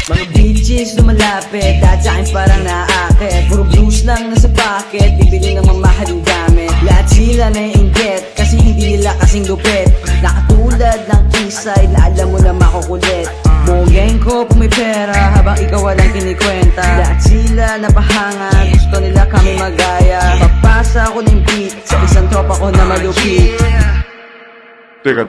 Mga bitches lumalapit at sa'kin parang naaakit. Puro blues lang nasa pocket, bibili ng mamahaling gamit. Lahat sila naiinggit kasi hindi nila kasing lupit. Nakatulad ng Eastside na alam mo na makukulit. Bogeng ko kung may pera habang ikaw walang kinikwenta. Lahat sila napahanga, gusto nila kami magaya. Papasa ko ng beat sa isang tropa ko na malupit. Teka.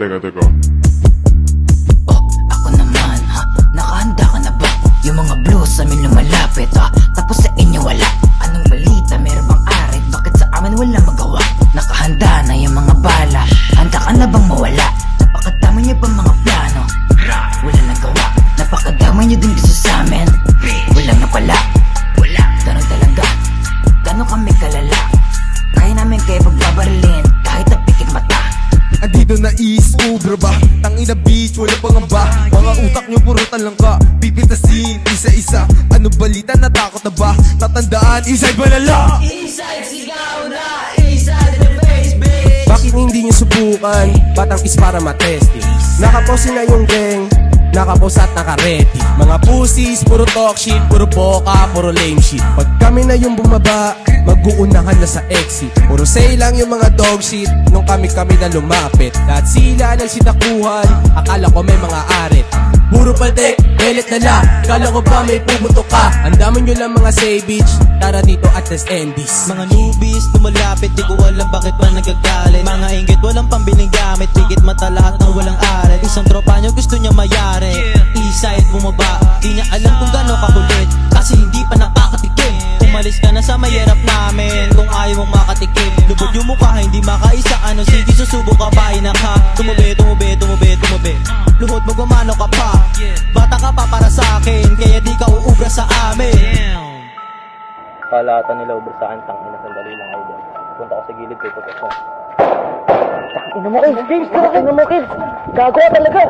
Oh, ako naman ha, nakahanda ka na ba? Yung mga blues amin lumalapit ha, tapos sa inyo wala. Anong balita, meron bang arit? Bakit sa amin wala magawa? Nakahanda na yung mga bala, handa ka na bang mawala? Napakadami niyo pa mga plano, wala nagawa. Napakadami niyo din gusto sa amin, wala na pala. Ganun talaga, ganun kami kalala. Kaya namin kayo pagbabarilin kahit napikit mata. Andito na is-ubra ba? Tangina bitch, wala pangamba. Mga utak nyo puro talangka, pipitasin isa-isa. Ano balita, natakot na ba? Tatandaan, Eastside malala. Eastside sigaw na, Eastside in the face, bitch. Bakit hindi nyo subukan? Batang is para matesting. Nakaposi na yung gang, nakapos at nakaredy. Mga pussies, puro talk shit, puro boka, puro lame shit. Pag kami na yung bumaba, mag-uunahan na sa exit. Puro say lang yung mga dog shit, nung kami na lumapit. Lahat sila nagsitakuhan, akala ko may mga arit. Puro padek, belet na la, kala ko ba may puputo ka? Andaman nyo lang mga say bitch, tara dito at let's end this. Mga newbies lumalapit, di ko alam bakit pa nagagalit. Mga inggit, walang pambiling gamit, pigit mata lahat ng walang arit. Isang tropa nyo gusto niya mayari, Eastside bumaba, di niya alam kung gano'n kakulit, kasi hindi pa nakakatikim. Umalis ka na sa mayerap namin, kung ayaw mong makatikim. Lubog yung mukha, hindi makaisa, ano sige susubok ka pa, inak ha. Tumubi, luhod mo gumano ka pa. Bata ka pa para sa akin, kaya di ka uubra sa amin. Kalahatan nila ubra sa akin, tangina, sandali lang kayo doon. Punta ko sa gilid kay Toto. Ina mo kids, gago talaga.